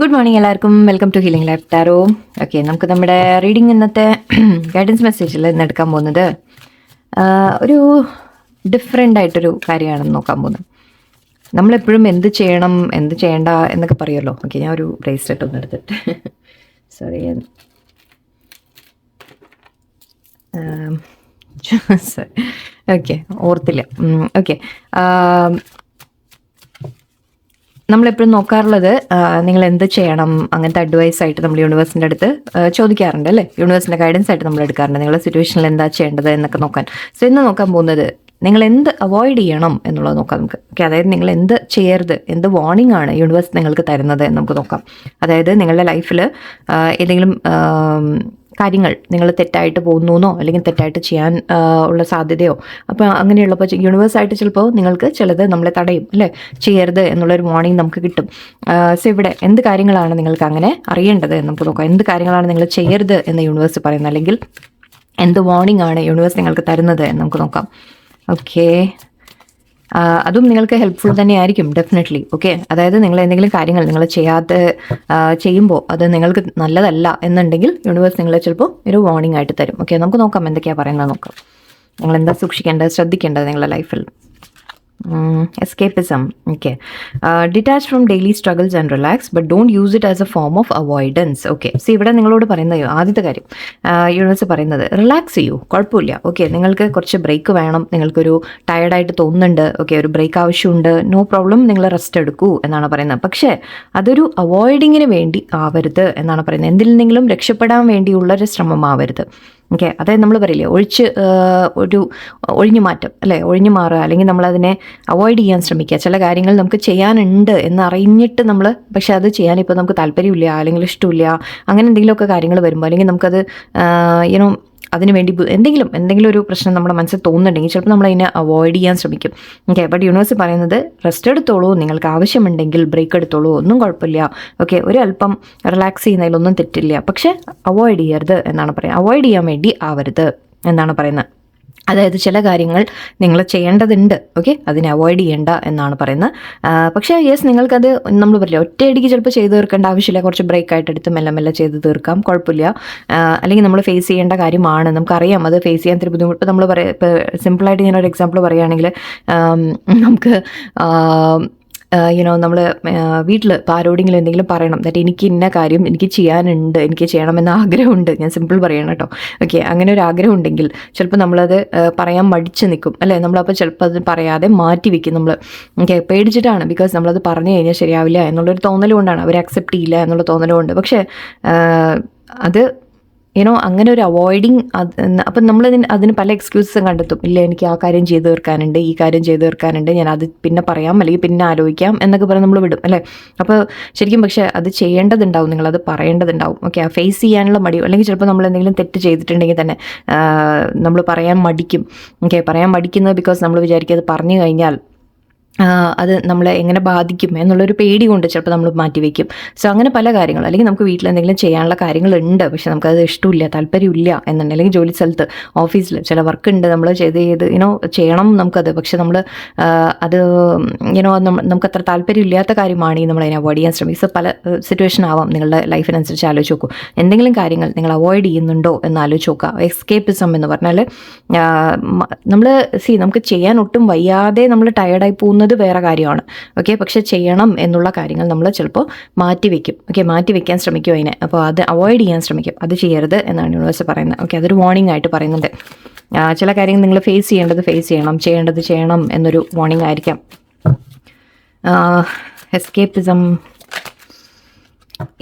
Good morning എല്ലാവർക്കും. Welcome to healing life tarot. Okay, നമുക്ക് നമ്മുടെ റീഡിംഗ് ഇന്നത്തെ ഗൈഡൻസ് മെസ്സേജിൽ ഇന്ന് എടുക്കാൻ പോകുന്നത് ഒരു ഡിഫറെൻ്റ് ആയിട്ടൊരു കാര്യമാണെന്ന് നോക്കാൻ പോകുന്നത്. നമ്മളെപ്പോഴും എന്ത് ചെയ്യണം എന്ത് ചെയ്യേണ്ട എന്നൊക്കെ പറയുമല്ലോ. ഓക്കെ, ഞാൻ ഒരു ബ്രേസ്ലെറ്റ് ഒന്ന് എടുത്തിട്ട് സോറി ഓക്കെ ഓർത്തില്ല. ഓക്കെ, നമ്മളെപ്പോഴും നോക്കാറുള്ളത് നിങ്ങൾ എന്ത് ചെയ്യണം അങ്ങനത്തെ അഡ്വൈസ് ആയിട്ട് നമ്മൾ യൂണിവേഴ്സിൻ്റെ അടുത്ത് ചോദിക്കാറുണ്ട് അല്ലേ. യൂണിവേഴ്സിൻ്റെ ഗൈഡൻസ് ആയിട്ട് നമ്മൾ എടുക്കാറുണ്ട്, നിങ്ങളുടെ സിറ്റുവേഷനിൽ എന്താ ചെയ്യേണ്ടത് എന്നൊക്കെ നോക്കാൻ. സോ ഇന്ന് നോക്കാൻ പോകുന്നത് നിങ്ങൾ എന്ത് അവോയ്ഡ് ചെയ്യണം എന്നുള്ളത് നോക്കാം നമുക്ക്. ഓക്കെ, അതായത് നിങ്ങൾ എന്ത് ചെയ്യരുത്, എന്ത് വാർണിംഗ് ആണ് യൂണിവേഴ്സ് നിങ്ങൾക്ക് തരുന്നത് എന്ന് നമുക്ക് നോക്കാം. അതായത് നിങ്ങളുടെ ലൈഫിൽ ഏതെങ്കിലും കാര്യങ്ങൾ നിങ്ങൾ തെറ്റായിട്ട് പോകുന്നോ അല്ലെങ്കിൽ തെറ്റായിട്ട് ചെയ്യാൻ ഉള്ള സാധ്യതയോ അപ്പോൾ അങ്ങനെയുള്ളപ്പോൾ യൂണിവേഴ്സായിട്ട് ചിലപ്പോൾ നിങ്ങൾക്ക് ചിലത് നമ്മളെ തടയും അല്ലേ, ചെയ്യരുത് എന്നുള്ളൊരു വാർണിംഗ് നമുക്ക് കിട്ടും. സോ ഇവിടെ എന്ത് കാര്യങ്ങളാണ് നിങ്ങൾക്ക് അങ്ങനെ അറിയേണ്ടത് എന്ന് നമുക്ക് നോക്കാം. എന്ത് കാര്യങ്ങളാണ് നിങ്ങൾ ചെയ്യരുത് എന്ന് യൂണിവേഴ്സ് പറയുന്നത്, അല്ലെങ്കിൽ എന്ത് വാർണിംഗ് ആണ് യൂണിവേഴ്സ് നിങ്ങൾക്ക് തരുന്നത് എന്ന് നമുക്ക് നോക്കാം. ഓക്കെ, അതും നിങ്ങൾക്ക് ഹെൽപ്ഫുൾ തന്നെയായിരിക്കും ഡെഫിനറ്റ്ലി. ഓക്കെ, അതായത് നിങ്ങൾ എന്തെങ്കിലും കാര്യങ്ങൾ നിങ്ങൾ ചെയ്യാതെ ചെയ്യുമ്പോൾ അത് നിങ്ങൾക്ക് നല്ലതല്ല എന്നുണ്ടെങ്കിൽ യൂണിവേഴ്സ് നിങ്ങളെ ചിലപ്പോൾ ഒരു വാർണിംഗ് ആയിട്ട് തരും. ഓക്കെ, നമുക്ക് നോക്കാം എന്തൊക്കെയാണ് പറയുന്നത് നോക്കാം. നിങ്ങൾ എന്താ സൂക്ഷിക്കേണ്ടത്, ശ്രദ്ധിക്കേണ്ടത് നിങ്ങളുടെ ലൈഫിൽ. escapism. Okay, detach from daily struggles and relax, but don't use it as a form of avoidance. Okay, see ഇവിടെ നിങ്ങളോട് പറയുന്നത് ആദ്യത്തെ കാര്യം യൂണിവേഴ്സ് പറയുന്നത് റിലാക്സ് ചെയ്യൂ, കുഴപ്പമില്ല. ഓക്കെ, നിങ്ങൾക്ക് കുറച്ച് ബ്രേക്ക് വേണം, നിങ്ങൾക്കൊരു ടയർഡായിട്ട് തോന്നുന്നുണ്ട്, ഓക്കെ ഒരു ബ്രേക്ക് ആവശ്യമുണ്ട്, നോ പ്രോബ്ലം, നിങ്ങൾ റെസ്റ്റ് എടുക്കൂ എന്നാണ് പറയുന്നത്. പക്ഷേ അതൊരു അവോയ്ഡിങ്ങിന് വേണ്ടി ആവരുത് എന്നാണ് പറയുന്നത്. എന്തിൽ നിന്നെങ്കിലും രക്ഷപ്പെടാൻ വേണ്ടിയുള്ളൊരു ശ്രമം ആവരുത്. ഓക്കെ, അതായത് നമ്മൾ പറയില്ലേ ഒരു ഒഴിഞ്ഞു മാറ്റം അല്ലേ, ഒഴിഞ്ഞു മാറുക, അല്ലെങ്കിൽ നമ്മളതിനെ അവോയ്ഡ് ചെയ്യാൻ ശ്രമിക്കുക. ചില കാര്യങ്ങൾ നമുക്ക് ചെയ്യാനുണ്ട് എന്നറിഞ്ഞിട്ട് നമ്മൾ പക്ഷെ അത് ചെയ്യാൻ ഇപ്പോൾ നമുക്ക് താല്പര്യമില്ല അല്ലെങ്കിൽ ഇഷ്ടമില്ല, അങ്ങനെ എന്തെങ്കിലുമൊക്കെ കാര്യങ്ങൾ വരുമ്പോൾ, അല്ലെങ്കിൽ നമുക്കത് യുനോ അതിന് വേണ്ടി എന്തെങ്കിലും ഒരു പ്രശ്നം നമ്മുടെ മനസ്സിൽ തോന്നുന്നുണ്ടെങ്കിൽ ചിലപ്പോൾ നമ്മൾ അതിനെ അവോയ്ഡ് ചെയ്യാൻ ശ്രമിക്കും. ഓക്കെ, ബട്ട് യൂണിവേഴ്സ് പറയുന്നത് റെസ്റ്റ് എടുത്തോളൂ, നിങ്ങൾക്ക് ആവശ്യമുണ്ടെങ്കിൽ ബ്രേക്ക് എടുത്തോളൂ, ഒന്നും കുഴപ്പമില്ല. ഓക്കെ, ഒരു അല്പം റിലാക്സ് ചെയ്യുന്നതിലൊന്നും തെറ്റില്ല, പക്ഷേ അവോയ്ഡ് ചെയ്യരുത് എന്നാണ് പറയുന്നത്. അവോയ്ഡ് ചെയ്യാൻ വേണ്ടി ആവരുത് എന്നാണ് പറയുന്നത്. അതായത് ചില കാര്യങ്ങൾ നിങ്ങൾ ചെയ്യേണ്ടതുണ്ട്, ഓക്കെ അതിനെ അവോയ്ഡ് ചെയ്യേണ്ട എന്നാണ് പറയുന്നത്. പക്ഷേ യെസ്, നിങ്ങൾക്കത് നമ്മൾ പറയില്ല ഒറ്റയടിക്ക് ചിലപ്പോൾ ചെയ്ത് തീർക്കേണ്ട ആവശ്യമില്ല, കുറച്ച് ബ്രേക്ക് ആയിട്ട് എടുത്ത് മെല്ലെ മെല്ലെ ചെയ്ത് തീർക്കാം, കുഴപ്പമില്ല. അല്ലെങ്കിൽ നമ്മൾ ഫേസ് ചെയ്യേണ്ട കാര്യമാണ്, നമുക്കറിയാം അത് ഫേസ് ചെയ്യാൻ ഇത്തിരി ബുദ്ധിമുട്ട്. നമ്മൾ പറയാം, ഇപ്പോൾ സിമ്പിളായിട്ട് ഞാനൊരു എക്സാമ്പിൾ പറയുകയാണെങ്കിൽ നമുക്ക് നമ്മൾ വീട്ടിൽ ഇപ്പോൾ ആരോടെങ്കിലും എന്തെങ്കിലും പറയണം, ദാറ്റ് എനിക്ക് ഇന്ന കാര്യം എനിക്ക് ചെയ്യാനുണ്ട്, എനിക്ക് ചെയ്യണമെന്ന ആഗ്രഹമുണ്ട്, ഞാൻ സിമ്പിൾ പറയണം കേട്ടോ. ഓക്കെ, അങ്ങനെ ഒരു ആഗ്രഹം ഉണ്ടെങ്കിൽ ചിലപ്പോൾ നമ്മളത് പറയാൻ മടിച്ച് നിൽക്കും അല്ലേ, നമ്മളപ്പോൾ ചിലപ്പോൾ അത് പറയാതെ മാറ്റി വയ്ക്കും നമ്മൾ. ഓക്കെ, പേടിച്ചിട്ടാണ്, ബിക്കോസ് നമ്മളത് പറഞ്ഞു കഴിഞ്ഞാൽ ശരിയാവില്ല എന്നുള്ളൊരു തോന്നലുകൊണ്ടാണ്, അവർ അക്സെപ്റ്റ് ചെയ്യില്ല എന്നുള്ള തോന്നലുകൊണ്ട്. പക്ഷേ അത് അങ്ങനെ ഒരു അവോയ്ഡിങ് അപ്പം നമ്മൾ അതിന് പല എക്സ്ക്യൂസസും കണ്ടെത്തും. ഇല്ല, എനിക്ക് ആ കാര്യം ചെയ്ത് തീർക്കാനുണ്ട്, ഈ കാര്യം ചെയ്ത് തീർക്കാനുണ്ട്, ഞാൻ അത് പിന്നെ പറയാം അല്ലെങ്കിൽ പിന്നെ ആലോചിക്കാം എന്നൊക്കെ പറഞ്ഞ് നമ്മൾ വിടും അല്ലേ. അപ്പോൾ ശരിക്കും പക്ഷേ അത് ചെയ്യേണ്ടതുണ്ടാവും, നിങ്ങളത് പറയേണ്ടതുണ്ടാവും. ഓക്കെ, ആ ഫേസ് ചെയ്യാനുള്ള മടിയോ, അല്ലെങ്കിൽ ചിലപ്പോൾ നമ്മൾ എന്തെങ്കിലും തെറ്റ് ചെയ്തിട്ടുണ്ടെങ്കിൽ തന്നെ നമ്മൾ പറയാൻ മടിക്കും. ഓക്കെ, പറയാൻ മടിക്കുന്നത് ബിക്കോസ് നമ്മൾ വിചാരിക്കും അത് പറഞ്ഞു കഴിഞ്ഞാൽ അത് നമ്മളെ എങ്ങനെ ബാധിക്കും എന്നുള്ളൊരു പേടി കൊണ്ട് ചിലപ്പോൾ നമ്മൾ മാറ്റിവെക്കും. സോ അങ്ങനെ പല കാര്യങ്ങൾ, അല്ലെങ്കിൽ നമുക്ക് വീട്ടിൽ എന്തെങ്കിലും ചെയ്യാനുള്ള കാര്യങ്ങളുണ്ട് പക്ഷെ നമുക്കത് ഇഷ്ടമില്ല, താല്പര്യമില്ല എന്നുണ്ട്, അല്ലെങ്കിൽ ജോലി സ്ഥലത്ത് ഓഫീസിൽ ചില വർക്ക് ഉണ്ട്, നമ്മൾ ചെയ്ത് ചെയ്യണം നമുക്കത്, പക്ഷെ നമ്മൾ അത് നമുക്ക് അത്ര താല്പര്യമില്ലാത്ത കാര്യമാണെങ്കിൽ നമ്മൾ അതിനെ അവോയ്ഡ് ചെയ്യാൻ ശ്രമിക്കും. സോ പല സിറ്റുവേഷൻ ആവാം, നിങ്ങളുടെ ലൈഫിനനുസരിച്ച് ആലോചിച്ച് നോക്കൂ. എന്തെങ്കിലും കാര്യങ്ങൾ നിങ്ങൾ അവോയ്ഡ് ചെയ്യുന്നുണ്ടോ എന്ന് ആലോചിച്ച് നോക്കുക. എസ്കേപ്പിസം എന്ന് പറഞ്ഞാൽ നമുക്ക് ചെയ്യാൻ ഒട്ടും വയ്യാതെ നമ്മൾ ടയേർഡായി പോകുന്നത് വേറെ കാര്യമാണ്. ഓക്കെ, പക്ഷെ ചെയ്യണം എന്നുള്ള കാര്യങ്ങൾ നമ്മൾ ചിലപ്പോൾ മാറ്റിവെക്കും. ഓക്കെ, മാറ്റിവെക്കാൻ ശ്രമിക്കും അതിനെ, അപ്പോൾ അത് അവോയ്ഡ് ചെയ്യാൻ ശ്രമിക്കും, അത് ചെയ്യരുത് എന്നാണ് യൂണിവേഴ്സ് പറയുന്നത്. ഓക്കെ, അതൊരു വാർണിംഗ് ആയിട്ട് പറയുന്നുണ്ട്. ചില കാര്യങ്ങൾ നിങ്ങൾ ഫേസ് ചെയ്യണം, ചെയ്യേണ്ടത് ചെയ്യണം എന്നൊരു വാർണിംഗ് ആയിരിക്കാം. എസ്കേപ്പിസം,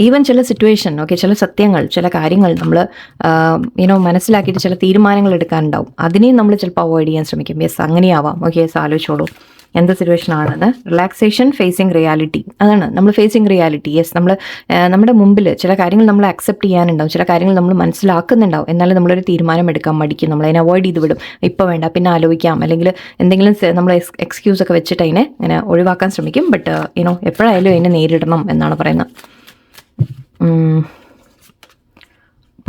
ഈവൻ ചില സിറ്റുവേഷൻ, ഓക്കെ ചില സത്യങ്ങൾ, ചില കാര്യങ്ങൾ നമ്മൾ മനസ്സിലാക്കിയിട്ട് ചില തീരുമാനങ്ങൾ എടുക്കാനുണ്ടാവും, അതിനെയും നമ്മൾ ചിലപ്പോൾ അവോയ്ഡ് ചെയ്യാൻ ശ്രമിക്കും. യെസ്, അങ്ങനെയാവാം. ഓക്കെ, യെസ്, ആലോചിച്ചോളൂ എന്ത് സിറ്റുവേഷൻ ആണെന്ന്. റിലാക്സേഷൻ, ഫേസിങ് റിയാലിറ്റി, അതാണ് നമ്മൾ ഫേസിങ് റിയാലിറ്റി. യെസ്, നമ്മുടെ മുമ്പിൽ ചില കാര്യങ്ങൾ നമ്മൾ അക്സെപ്റ്റ് ചെയ്യാനുണ്ടാവും, ചില കാര്യങ്ങൾ നമ്മൾ മനസ്സിലാക്കുന്നുണ്ടാവും, എന്നാലും നമ്മളൊരു തീരുമാനം എടുക്കാൻ മടിക്കും, നമ്മളതിനെ അവോയ്ഡ് ചെയ്ത് വിടും. ഇപ്പോൾ വേണ്ട, പിന്നെ ആലോചിക്കാം, അല്ലെങ്കിൽ എന്തെങ്കിലും നമ്മൾ എക്സ്ക്യൂസ് ഒക്കെ വെച്ചിട്ട് അതിനെ ഇങ്ങനെ ഒഴിവാക്കാൻ ശ്രമിക്കും. ബട്ട് എപ്പോഴായാലും അതിനെ നേരിടണം എന്നാണ് പറയുന്നത്.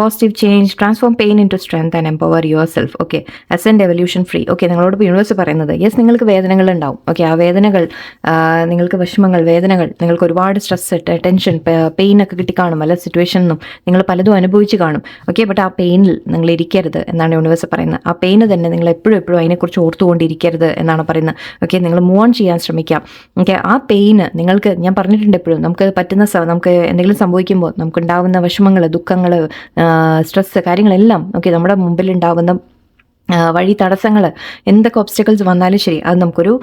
Positive change, transform pain into strength and empower yourself. Okay, ascend evolution free. Okay, നിങ്ങളോട് യൂണിവേഴ്സ് പറയുന്നത് യെസ്, നിങ്ങൾക്ക് വേദനകൾ ഉണ്ടാവും. ഓക്കെ, ആ വേദനകൾ, നിങ്ങൾക്ക് വിഷമങ്ങൾ, വേദനകൾ, നിങ്ങൾക്ക് ഒരുപാട് സ്ട്രെസ്, ടെൻഷൻ, പെയിൻ ഒക്കെ കിട്ടിക്കാണും. പല സിറ്റുവേഷനിലും നിങ്ങൾ പലതും അനുഭവിച്ച് കാണും. ഓക്കെ, ബട്ട് ആ പെയിനിൽ നിങ്ങൾ ഇരിക്കരുത് എന്നാണ് യൂണിവേഴ്സ് പറയുന്നത്. ആ പെയിന് തന്നെ നിങ്ങൾ എപ്പോഴും അതിനെക്കുറിച്ച് ഓർത്തുകൊണ്ടിരിക്കരുത് എന്നാണ് പറയുന്നത്. ഓക്കെ, നിങ്ങൾ മൂവ് ഓൺ ചെയ്യാൻ ശ്രമിക്കാം. ഓക്കെ, ആ പെയിന് നിങ്ങൾക്ക്, ഞാൻ പറഞ്ഞിട്ടുണ്ട് എപ്പോഴും, നമുക്ക് പറ്റുന്ന നമുക്ക് എന്തെങ്കിലും സംഭവിക്കുമ്പോൾ നമുക്കുണ്ടാവുന്ന വിഷമങ്ങൾ, ദുഃഖങ്ങൾ, സ്ട്രെസ്, കാര്യങ്ങളെല്ലാം ഓക്കെ നമ്മുടെ മുമ്പിൽ ഉണ്ടാവുന്ന വഴി തടസ്സങ്ങൾ, എന്തൊക്കെ ഒബ്സ്റ്റക്കിൾസ് വന്നാലും ശരി, അത് നമുക്കൊരു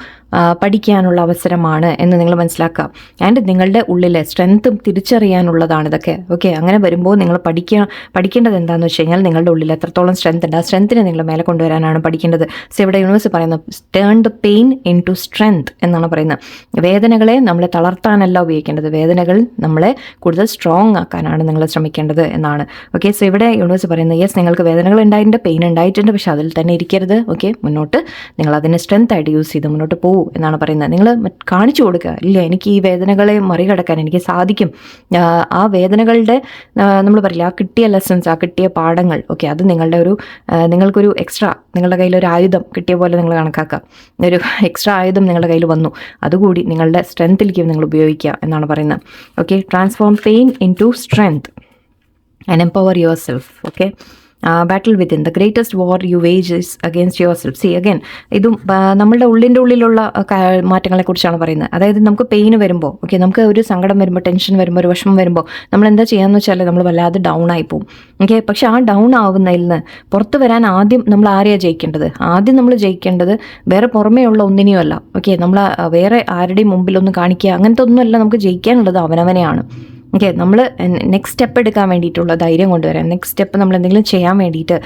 പഠിക്കാനുള്ള അവസരമാണ് എന്ന് നിങ്ങൾ മനസ്സിലാക്കുക. ആൻഡ് നിങ്ങളുടെ ഉള്ളിലെ സ്ട്രെങ്ത്തും തിരിച്ചറിയാനുള്ളതാണ് ഇതൊക്കെ. ഓക്കെ, അങ്ങനെ വരുമ്പോൾ നിങ്ങൾ പഠിക്കേണ്ടത് എന്താണെന്ന് വെച്ച് കഴിഞ്ഞാൽ നിങ്ങളുടെ ഉള്ളിൽ എത്രത്തോളം സ്ട്രെങ്ത് ഉണ്ട്, ആ സ്ട്രെങ്ത്തിനെ നിങ്ങൾ മേലെ കൊണ്ടുവരാനാണ് പഠിക്കേണ്ടത്. സോ ഇവിടെ യൂണിവേഴ്സ് പറയുന്നത് turn the pain into strength എന്നാണ് പറയുന്നത്. വേദനകളെ നമ്മളെ തളർത്താനല്ല ഉപയോഗിക്കേണ്ടത്, വേദനകൾ നമ്മളെ കൂടുതൽ സ്ട്രോങ് ആക്കാനാണ് നിങ്ങൾ ശ്രമിക്കേണ്ടത് എന്നാണ്. ഓക്കെ, സോ ഇവിടെ യൂണിവേഴ്സ് പറയുന്നത് യെസ്, നിങ്ങൾക്ക് വേദനകൾ ഉണ്ടായിട്ടുണ്ട്, പെയിൻ ഉണ്ടായിട്ടുണ്ട്, പക്ഷേ അതിൽ തന്നെ ഇരിക്കരുത്. ഓക്കെ, മുന്നോട്ട് നിങ്ങൾ അതിനെ സ്ട്രെങ്ത് ആയിട്ട് യൂസ് ചെയ്ത് മുന്നോട്ട് പോകും എന്നാണ് പറയുന്നത്. നിങ്ങൾ കാണിച്ചു കൊടുക്കുക, ഇല്ല എനിക്ക് ഈ വേദനകളെ മറികടക്കാൻ എനിക്ക് സാധിക്കും. ആ വേദനകളുടെ നമ്മൾ പറയില്ല, ആ കിട്ടിയ ലെസൺസ്, ആ കിട്ടിയ പാഠങ്ങൾ, ഓക്കെ, അത് നിങ്ങൾക്കൊരു എക്സ്ട്രാ, നിങ്ങളുടെ കയ്യിലൊരു ആയുധം കിട്ടിയ പോലെ നിങ്ങൾ കണക്കാക്കുക. ഒരു എക്സ്ട്രാ ആയുധം നിങ്ങളുടെ കയ്യിൽ വന്നു, അതുകൂടി നിങ്ങളുടെ സ്ട്രെങ്ത്തിലേക്ക് നിങ്ങൾ ഉപയോഗിക്കുക എന്നാണ് പറയുന്നത്. Okay, transform pain into strength and empower yourself. Okay, battle within the greatest war you wage is against yourself. See again, ഇതും നമ്മളുടെ ഉള്ളിലുള്ള മാറ്റങ്ങളെക്കുറിച്ചാണ് പറയുന്നത്. അതായത് നമുക്ക് പെയിൻ വരുമ്പോൾ, ഓക്കെ, നമുക്ക് ഒരു സങ്കടം വരുമ്പോൾ, ടെൻഷൻ വരുമ്പോൾ, ഒരു വിഷമം വരുമ്പോൾ നമ്മൾ എന്താ ചെയ്യാന്ന് വെച്ചാൽ നമ്മൾ വല്ലാതെ ഡൗൺ ആയി പോകും. ഓക്കെ, പക്ഷെ ആ ഡൗൺ ആവുന്നതിൽ നിന്ന് പുറത്ത് വരാൻ ആദ്യം നമ്മൾ ആരെയാണ് ജയിക്കേണ്ടത്? ആദ്യം നമ്മൾ ജയിക്കേണ്ടത് വേറെ പുറമേ ഉള്ള ഒന്നിനെയും അല്ല. ഓക്കെ, നമ്മൾ വേറെ ആരുടെയും മുമ്പിലൊന്നും കാണിക്കുക, അങ്ങനത്തെ ഒന്നുമല്ല. നമുക്ക് ജയിക്കാനുള്ളത് അവനവനെയാണ്. ഓക്കെ, നമ്മൾ നെക്സ്റ്റ് സ്റ്റെപ്പ് എടുക്കാൻ വേണ്ടിയിട്ടുള്ള ധൈര്യം കൊണ്ടുവരാൻ, നെക്സ്റ്റ് സ്റ്റെപ്പ് നമ്മൾ എന്തെങ്കിലും ചെയ്യാൻ വേണ്ടിയിട്ട്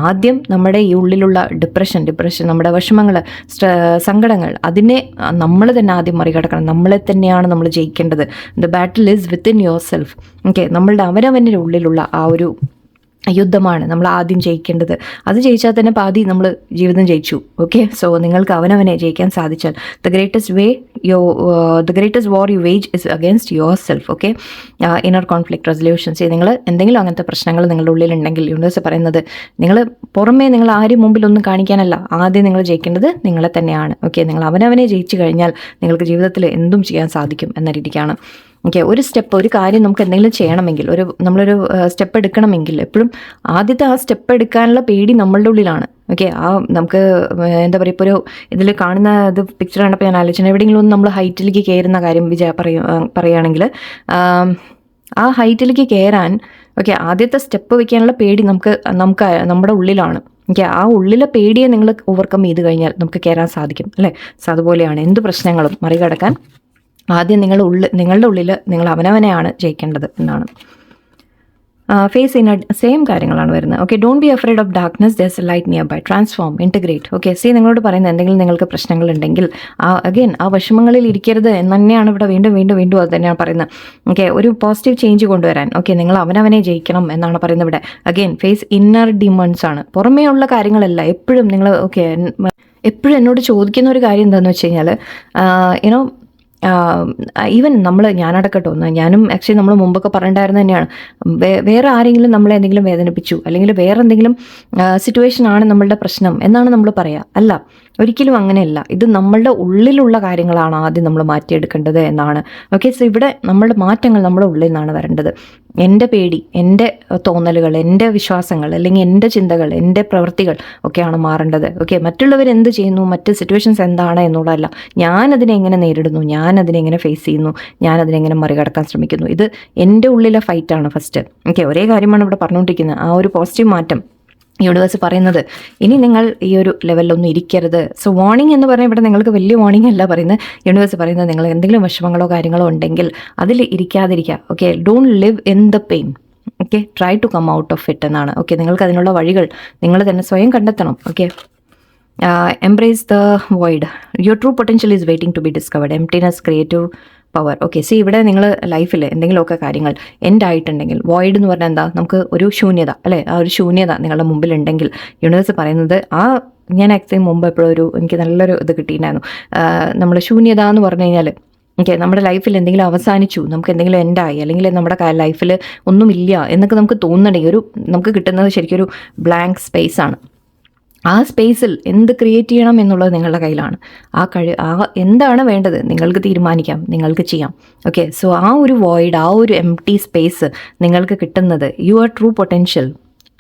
ആദ്യം നമ്മുടെ ഈ ഉള്ളിലുള്ള ഡിപ്രഷൻ, നമ്മുടെ വിഷമങ്ങൾ, സങ്കടങ്ങൾ, അതിനെ നമ്മൾ തന്നെ ആദ്യം മറികടക്കണം. നമ്മളെ തന്നെയാണ് നമ്മൾ ജയിക്കേണ്ടത്. The battle is within yourself. Okay, നമ്മളുടെ അവനവൻ്റെ ഉള്ളിലുള്ള ആ ഒരു യുദ്ധമാണ് നമ്മൾ ആദ്യം ജയിക്കേണ്ടത്. അത് ജയിച്ചാൽ തന്നെ പാതി നമ്മൾ ജീവിതം ജയിച്ചു. ഓക്കെ, സോ നിങ്ങൾക്ക് അവനവനെ ജയിക്കാൻ സാധിച്ചാൽ the greatest war you wage is against yourself. Okay, inner conflict resolutions. നിങ്ങൾ എന്തെങ്കിലും അങ്ങനത്തെ പ്രശ്നങ്ങൾ നിങ്ങളുടെ ഉള്ളിലുണ്ടെങ്കിൽ യൂണിവേഴ്സ് പറയുന്നത് നിങ്ങൾ പുറമേ നിങ്ങൾ ആരും മുമ്പിലൊന്നും കാണിക്കാനല്ല, ആദ്യം നിങ്ങൾ ജയിക്കേണ്ടത് നിങ്ങളെ തന്നെയാണ്. ഓക്കെ, നിങ്ങൾ അവനവനെ ജയിച്ചു കഴിഞ്ഞാൽ നിങ്ങൾക്ക് ജീവിതത്തിൽ എന്തും ചെയ്യാൻ സാധിക്കും എന്ന രീതിക്കാണ്. ഓക്കെ, ഒരു കാര്യം നമുക്ക് എന്തെങ്കിലും ചെയ്യണമെങ്കിൽ, നമ്മളൊരു സ്റ്റെപ്പ് എടുക്കണമെങ്കിൽ എപ്പോഴും ആദ്യത്തെ ആ സ്റ്റെപ്പ് എടുക്കാനുള്ള പേടി നമ്മളുടെ ഉള്ളിലാണ്. ഓക്കെ, നമുക്ക് എന്താ പറയുക, ഇപ്പോൾ ഇതിൽ കാണുന്ന ഇത് പിക്ചർ കണ്ടപ്പോൾ ഞാൻ ആലോചിച്ചു, എവിടെയെങ്കിലും ഒന്ന് നമ്മൾ ഹൈറ്റിലേക്ക് കയറുന്ന കാര്യം പറയുകയാണെങ്കിൽ ആ ഹൈറ്റിലേക്ക് കയറാൻ ഓക്കെ ആദ്യത്തെ സ്റ്റെപ്പ് വയ്ക്കാനുള്ള പേടി നമുക്ക് നമ്മുടെ ഉള്ളിലാണ്. ഓക്കെ, ആ ഉള്ളിലെ പേടിയെ നിങ്ങൾ ഓവർകം ചെയ്ത് കഴിഞ്ഞാൽ നമുക്ക് കയറാൻ സാധിക്കും അല്ലേ. സോ അതുപോലെയാണ് എന്ത് പ്രശ്നങ്ങളും മറികടക്കാൻ ആദ്യം നിങ്ങളുടെ ഉള്ളിൽ നിങ്ങൾ അവനവനെയാണ് ജയിക്കേണ്ടത് എന്നാണ്. ഫേസ് ഇൻ സെയിം കാര്യങ്ങളാണ് വരുന്നത്. Okay, don't be afraid of darkness, there's a light nearby, transform, integrate. Okay, നിങ്ങളോട് പറയുന്നത് എന്തെങ്കിലും നിങ്ങൾക്ക് പ്രശ്നങ്ങളുണ്ടെങ്കിൽ ആ വിഷമങ്ങളിൽ ഇരിക്കരുത് എന്ന് തന്നെയാണ് ഇവിടെ വീണ്ടും അത് തന്നെയാണ് പറയുന്നത്. ഓക്കെ, ഒരു പോസിറ്റീവ് ചേഞ്ച് കൊണ്ടുവരാൻ ഓക്കെ നിങ്ങൾ അവനവനെ ജയിക്കണം എന്നാണ് പറയുന്നത് ഇവിടെ. അഗെയിൻ ഫേസ് ഇന്നർ ഡിമൺസ് ആണ്, പുറമേ ഉള്ള കാര്യങ്ങളല്ല. എപ്പോഴും നിങ്ങൾ എപ്പോഴും എന്നോട് ചോദിക്കുന്ന ഒരു കാര്യം എന്താണെന്ന് വെച്ച് കഴിഞ്ഞാൽ ഈവൻ ഞാനടക്കട്ടോ, ഞാനും ആക്ച്വലി നമ്മൾ മുമ്പൊക്കെ പറഞ്ഞിട്ടുണ്ടായിരുന്നത് തന്നെയാണ്, വേറെ ആരെങ്കിലും നമ്മളെ എന്തെങ്കിലും വേദനിപ്പിച്ചു അല്ലെങ്കിൽ വേറെ എന്തെങ്കിലും സിറ്റുവേഷൻ ആണ് നമ്മളുടെ പ്രശ്നം എന്നാണ് നമ്മൾ പറയുക. അല്ല, ഒരിക്കലും അങ്ങനെയല്ല. ഇത് നമ്മളുടെ ഉള്ളിലുള്ള കാര്യങ്ങളാണ് ആദ്യം നമ്മൾ മാറ്റിയെടുക്കേണ്ടത് എന്നാണ്. ഓക്കെ, സോ ഇവിടെ നമ്മളുടെ മാറ്റങ്ങൾ നമ്മുടെ ഉള്ളിൽ നിന്നാണ് വരേണ്ടത്. എൻ്റെ പേടി, എൻ്റെ തോന്നലുകൾ, എൻ്റെ വിശ്വാസങ്ങൾ അല്ലെങ്കിൽ എൻ്റെ ചിന്തകൾ, എൻ്റെ പ്രവൃത്തികൾ ഒക്കെയാണ് മാറേണ്ടത്. ഓക്കെ, മറ്റുള്ളവർ എന്ത് ചെയ്യുന്നു, മറ്റ് സിറ്റുവേഷൻസ് എന്താണ് എന്നുള്ളതല്ല, ഞാനതിനെ എങ്ങനെ നേരിടുന്നു, ഞാനതിനെ എങ്ങനെ ഫേസ് ചെയ്യുന്നു, ഞാനതിനെ എങ്ങനെ മറികടക്കാൻ ശ്രമിക്കുന്നു, ഇത് എൻ്റെ ഉള്ളിലെ ഫൈറ്റാണ് ഫസ്റ്റ്. ഓക്കെ, ഒരേ കാര്യമാണ് ഇവിടെ പറഞ്ഞുകൊണ്ടിരിക്കുന്നത്. ആ ഒരു പോസിറ്റീവ് മാറ്റം യൂണിവേഴ്സ് പറയുന്നത് ഇനി നിങ്ങൾ ഈ ഒരു ലെവലിലൊന്നും ഇരിക്കരുത്. സോ വാർണിംഗ് എന്ന് പറഞ്ഞാൽ ഇവിടെ നിങ്ങൾക്ക് വലിയ വാർണിംഗ് അല്ല പറയുന്നത്. യൂണിവേഴ്സ് പറയുന്നത് നിങ്ങൾ എന്തെങ്കിലും വിഷമങ്ങളോ കാര്യങ്ങളോ ഉണ്ടെങ്കിൽ അതിൽ ഇരിക്കാതിരിക്കുക. Okay, don't live in the pain. Okay, try to come out of it എന്നാണ്. ഓക്കെ, നിങ്ങൾക്ക് അതിനുള്ള വഴികൾ നിങ്ങൾ തന്നെ സ്വയം കണ്ടെത്തണം. Okay, embrace the void, your true potential is waiting to be discovered, emptiness, creative power. Okay, ഇവിടെ നിങ്ങൾ ലൈഫിൽ എന്തെങ്കിലുമൊക്കെ കാര്യങ്ങൾ എൻഡ് ആയിട്ടുണ്ടെങ്കിൽ, വോയിഡ് എന്ന് പറഞ്ഞാൽ എന്താ, നമുക്ക് ഒരു ശൂന്യത അല്ലേ, ആ ഒരു ശൂന്യത നിങ്ങളുടെ മുമ്പിലുണ്ടെങ്കിൽ യൂണിവേഴ്സ് പറയുന്നത് ഞാൻ ആക്ച്വലി മുമ്പ് എപ്പോഴും എനിക്ക് നല്ലൊരു ഇത് കിട്ടിയിട്ടുണ്ടായിരുന്നു. നമ്മൾ ശൂന്യത എന്ന് പറഞ്ഞു കഴിഞ്ഞാൽ ഓക്കെ, നമ്മുടെ ലൈഫിൽ എന്തെങ്കിലും അവസാനിച്ചു, നമുക്ക് എന്തെങ്കിലും എൻഡായി, അല്ലെങ്കിൽ നമ്മുടെ ലൈഫിൽ ഒന്നുമില്ല എന്നൊക്കെ നമുക്ക് തോന്നണമെങ്കിൽ നമുക്ക് കിട്ടുന്നത് ശരിക്കും ഒരു ബ്ലാങ്ക് സ്പേസ് ആണ്. ആ സ്പേസിൽ എന്ത് ക്രിയേറ്റ് ചെയ്യണം എന്നുള്ളത് നിങ്ങളുടെ കയ്യിലാണ്. എന്താണ് വേണ്ടത് നിങ്ങൾക്ക് തീരുമാനിക്കാം, നിങ്ങൾക്ക് ചെയ്യാം. ഓക്കെ, സോ ആ ഒരു വോയിഡ്, ആ ഒരു എംപ്റ്റി സ്പേസ് നിങ്ങൾക്ക് കിട്ടുന്നത് യുവർ ട്രൂ പൊട്ടൻഷ്യൽ,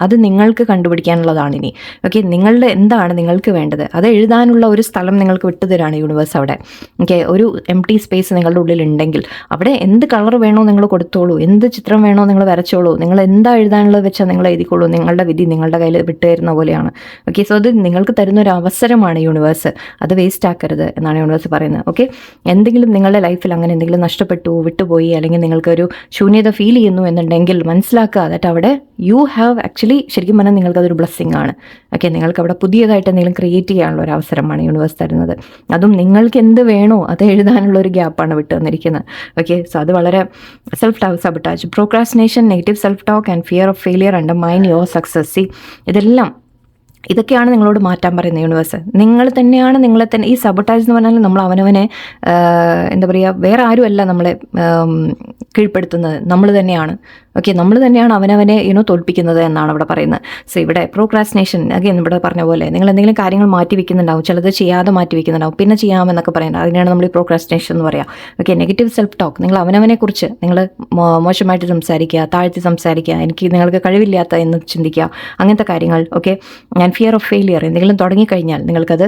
അത് നിങ്ങൾക്ക് കണ്ടുപിടിക്കാനുള്ളതാണ് ഇനി. ഓക്കെ, നിങ്ങളുടെ എന്താണ് നിങ്ങൾക്ക് വേണ്ടത് അത് എഴുതാനുള്ള ഒരു സ്ഥലം നിങ്ങൾക്ക് വിട്ടുതരാണ് യൂണിവേഴ്സ് അവിടെ. ഓക്കെ, ഒരു എംപ്റ്റി സ്പേസ് നിങ്ങളുടെ ഉള്ളിൽ ഉണ്ടെങ്കിൽ അവിടെ എന്ത് കളർ വേണോ നിങ്ങൾ കൊടുത്തോളൂ, എന്ത് ചിത്രം വേണോ നിങ്ങൾ വരച്ചോളൂ, നിങ്ങൾ എന്താ എഴുതാനുള്ളത് വെച്ചാൽ നിങ്ങൾ എഴുതിക്കോളൂ. നിങ്ങളുടെ വിധി നിങ്ങളുടെ കയ്യിൽ വിട്ടുതരുന്ന പോലെയാണ്. ഓക്കെ, സോ അത് നിങ്ങൾക്ക് തരുന്ന ഒരു അവസരമാണ് യൂണിവേഴ്സ്, അത് വേസ്റ്റ് ആക്കരുത് എന്നാണ് യൂണിവേഴ്സ് പറയുന്നത്. ഓക്കെ, എന്തെങ്കിലും നിങ്ങളുടെ ലൈഫിൽ അങ്ങനെ എന്തെങ്കിലും നഷ്ടപ്പെട്ടു, വിട്ടുപോയി, അല്ലെങ്കിൽ നിങ്ങൾക്കൊരു ശൂന്യത ഫീൽ ചെയ്യുന്നു എന്നുണ്ടെങ്കിൽ മനസ്സിലാക്കുക ദാറ്റ് അവിടെ യു ഹാവ് ആക്ച്വലി, ശരിക്കും പറഞ്ഞാൽ നിങ്ങൾക്കതൊരു ബ്ലെസ്സിങ് ആണ്. ഓക്കെ, നിങ്ങൾക്ക് അവിടെ പുതിയതായിട്ട് എന്തെങ്കിലും ക്രിയേറ്റ് ചെയ്യാനുള്ള ഒരു അവസരമാണ് യൂണിവേഴ്സ് തരുന്നത്. അതും നിങ്ങൾക്ക് എന്ത് വേണോ അത് എഴുതാനുള്ള ഒരു ഗ്യാപ്പാണ് വിട്ടു തന്നിരിക്കുന്നത്. ഓക്കെ, സോ അത് വളരെ self sabotage, procrastination, negative self talk and fear of failure undermine your success. ഇതൊക്കെയാണ് നിങ്ങളോട് മാറ്റാൻ പറയുന്നത് യൂണിവേഴ്സ്. നിങ്ങൾ തന്നെയാണ് നിങ്ങളെ തന്നെ, ഈ സബോട്ടാജ് എന്ന് പറഞ്ഞാൽ നമ്മൾ അവനവനെ എന്താ പറയുക, വേറെ ആരുമല്ല നമ്മളെ കീഴ്പ്പെടുത്തുന്നത്, നമ്മൾ തന്നെയാണ്. ഓക്കെ, നമ്മൾ തന്നെയാണ് അവനവനെ തോൽപ്പിക്കുന്നത് എന്നാണ് ഇവിടെ പറയുന്നത്. സോ ഇവിടെ പ്രോക്രാസ്റ്റിനേഷൻ, അഗൈൻ ഇവിടെ പറഞ്ഞ പോലെ നിങ്ങൾ എന്തെങ്കിലും കാര്യങ്ങൾ മാറ്റി വെക്കുന്നുണ്ടാവും, ചിലത് ചെയ്യാതെ മാറ്റി വെക്കുന്നുണ്ടാവും, പിന്നെ ചെയ്യാമെന്നൊക്കെ പറയുന്നത്, അതിനാണ് നമ്മൾ ഈ പ്രോക്രാസ്റ്റിനേഷൻ എന്ന് പറയാം. ഓക്കെ, നെഗറ്റീവ് സെൽഫ് ടോക്ക്, നിങ്ങൾ അവനവനെ കുറിച്ച് നിങ്ങൾ മോശമായിട്ട് സംസാരിക്കുക, താഴ്ത്തി സംസാരിക്കുക, നിങ്ങൾക്ക് കഴിവില്ലാത്ത എന്ന് ചിന്തിക്കുക, അങ്ങനത്തെ കാര്യങ്ങൾ. ഓക്കെ, ഞാൻ ഫിയർ ഓഫ് ഫെയിലിയർ, എന്തെങ്കിലും തുടങ്ങിക്കഴിഞ്ഞാൽ നിങ്ങൾക്കത്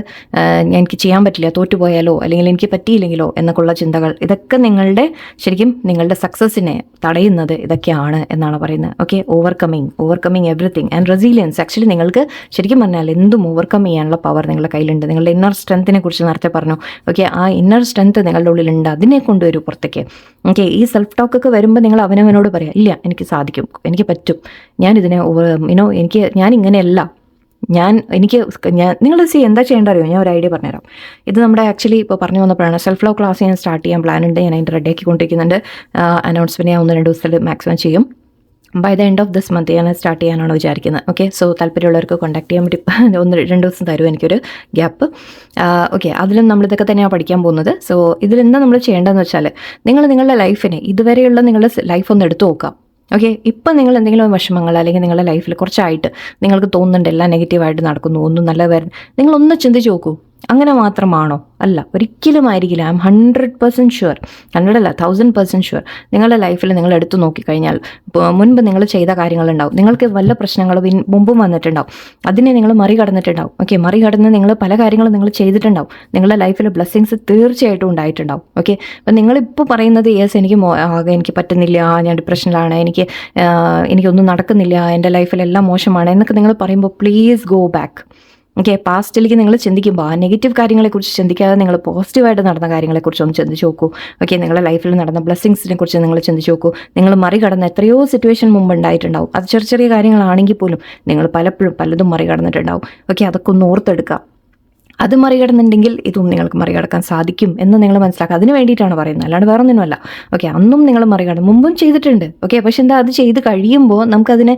എനിക്ക് ചെയ്യാൻ പറ്റില്ല, തോറ്റുപോയാലോ അല്ലെങ്കിൽ എനിക്ക് പറ്റിയില്ലെങ്കിലോ എന്നൊക്കെയുള്ള ചിന്തകൾ, ഇതൊക്കെ നിങ്ങളുടെ സക്സസ്സിനെ തടയുന്നത് ഇതൊക്കെയാണ് എന്നാണ് പറയുന്നത്. Okay, overcoming everything and resilience. Actually നിങ്ങൾക്ക് ശരിക്കും പറഞ്ഞാൽ എന്തും ഓവർകം ചെയ്യാനുള്ള പവർ നിങ്ങളുടെ കയ്യിലുണ്ട്. നിങ്ങളുടെ ഇന്നർ സ്ട്രെങ്ത്തിനെ കുറിച്ച് നേരത്തെ പറഞ്ഞു. ഓക്കെ, ആ ഇന്നർ സ്ട്രെങ്ത്ത് നിങ്ങളുടെ ഉള്ളിലുണ്ട്, അതിനെ കൊണ്ടുവരും പുറത്തേക്ക്. ഓക്കെ, ഈ സെൽഫ് ടോക്കൊക്കെ വരുമ്പോൾ നിങ്ങൾ അവനവനോട് പറയാം, ഇല്ല എനിക്ക് സാധിക്കും, എനിക്ക് പറ്റും, ഞാനിതിനെ ഞാൻ ഇങ്ങനെയല്ല, നിങ്ങൾ എന്താ ചെയ്യേണ്ട അറിയോ? ഞാൻ ഒരു ഐഡിയ പറഞ്ഞുതരാം. ഇത് നമ്മുടെ ആക്ച്വലി ഇപ്പോൾ പറഞ്ഞു വന്നപ്പോഴാണ് സെൽഫ് ലവ് ക്ലാസ് ഞാൻ സ്റ്റാർട്ട് ചെയ്യാൻ പ്ലാൻ ഉണ്ട്. ഞാൻ അതിൻ്റെ റെഡി ആക്കിക്കൊണ്ടിരിക്കുന്നുണ്ട്. അനൗൺസ്മെൻറ്റ് ഞാൻ 1-2 ദിവസത്തിൽ മാക്സിമം ചെയ്യും. By the end of this month ഞാൻ സ്റ്റാർട്ട് ചെയ്യാനാണ് വിചാരിക്കുന്നത്. ഓക്കെ, സോ താല്പര്യമുള്ളവർക്ക് കോൺടാക്ട് ചെയ്യാൻ പറ്റി 1-2 ദിവസം തരും എനിക്കൊരു ഗ്യാപ്പ്. ഓക്കെ, അതിലും നമ്മളിതൊക്കെ തന്നെയാണ് പഠിക്കാൻ പോകുന്നത്. സോ ഇതിലെന്താ നമ്മൾ ചെയ്യേണ്ടതെന്ന് വെച്ചാൽ, നിങ്ങളുടെ ലൈഫിനെ, ഇതുവരെയുള്ള നിങ്ങളുടെ ലൈഫ് ഒന്ന് എടുത്തു നോക്കാം. ഓക്കെ, ഇപ്പം നിങ്ങൾ എന്തെങ്കിലും വിഷമങ്ങൾ അല്ലെങ്കിൽ നിങ്ങളുടെ ലൈഫിൽ കുറച്ചായിട്ട് നിങ്ങൾക്ക് തോന്നുന്നുണ്ട് എല്ലാം നെഗറ്റീവായിട്ട് നടക്കുന്നു, ഒന്നും നല്ല നിങ്ങളൊന്ന് ചിന്തിച്ച് നോക്കൂ. അങ്ങനെ മാത്രമാണോ? അല്ല, ഒരിക്കലും ആയിരിക്കില്ല. ഐ എം 100% ഷുവർ, 100 അല്ല 1000% ഷുവർ. നിങ്ങളുടെ ലൈഫിൽ നിങ്ങൾ എടുത്തു നോക്കിക്കഴിഞ്ഞാൽ മുൻപ് നിങ്ങൾ ചെയ്ത കാര്യങ്ങളുണ്ടാവും, നിങ്ങൾക്ക് വല്ല പ്രശ്നങ്ങളും മുമ്പും വന്നിട്ടുണ്ടാവും, അതിനെ നിങ്ങൾ മറികടന്നിട്ടുണ്ടാവും. ഓക്കെ, മറികടന്ന് നിങ്ങൾ പല കാര്യങ്ങളും നിങ്ങൾ ചെയ്തിട്ടുണ്ടാവും, നിങ്ങളുടെ ലൈഫിൽ ബ്ലെസ്സിങ്സ് തീർച്ചയായിട്ടും ഉണ്ടായിട്ടുണ്ടാവും. ഓക്കെ, അപ്പം നിങ്ങളിപ്പോൾ പറയുന്നത് യെസ് എനിക്ക് പറ്റുന്നില്ല, ഞാൻ ഡിപ്രഷനിലാണ്, എനിക്കൊന്നും നടക്കുന്നില്ല, എൻ്റെ ലൈഫിലെല്ലാം മോശമാണ് എന്നൊക്കെ നിങ്ങൾ പറയുമ്പോൾ പ്ലീസ് ഗോ ബാക്ക്. ഓക്കെ, പാസ്റ്റിലേക്ക് നിങ്ങൾ ചിന്തിക്കുമ്പോൾ ആ നെഗറ്റീവ് കാര്യങ്ങളെക്കുറിച്ച് ചിന്തിക്കാതെ നിങ്ങൾ പോസിറ്റീവായിട്ട് നടന്ന കാര്യങ്ങളെക്കുറിച്ച് ഒന്ന് ചിന്തിച്ച് നോക്കൂ. ഓക്കെ, നിങ്ങളുടെ ലൈഫിൽ നടന്ന ബ്ലെസ്സിങ്സിനെ കുറിച്ച് നിങ്ങൾ ചിന്തിച്ച് നോക്കൂ. നിങ്ങൾ മറികടന്ന എത്രയോ സിറ്റുവേഷൻ മുമ്പ് ഉണ്ടായിട്ടുണ്ടാവും. അത് ചെറിയ കാര്യങ്ങളാണെങ്കിൽ പോലും നിങ്ങൾ പലതും മറികടന്നിട്ടുണ്ടാവും. ഓക്കെ, അതൊക്കെ ഒന്ന് ഓർത്തെടുക്കുക. അത് മറികടന്നുണ്ടെങ്കിൽ ഇതും നിങ്ങൾക്ക് മറികടക്കാൻ സാധിക്കും എന്ന് നിങ്ങൾ മനസ്സിലാക്കുക. അതിന് വേണ്ടിയിട്ടാണ് പറയുന്നത്, അല്ലാണ്ട് വേറെ ഒന്നുമല്ല. ഓക്കെ, അന്നും നിങ്ങൾ മുമ്പും ചെയ്തിട്ടുണ്ട്. ഓക്കെ, പക്ഷെ അത് ചെയ്ത് കഴിയുമ്പോൾ നമുക്കതിനെ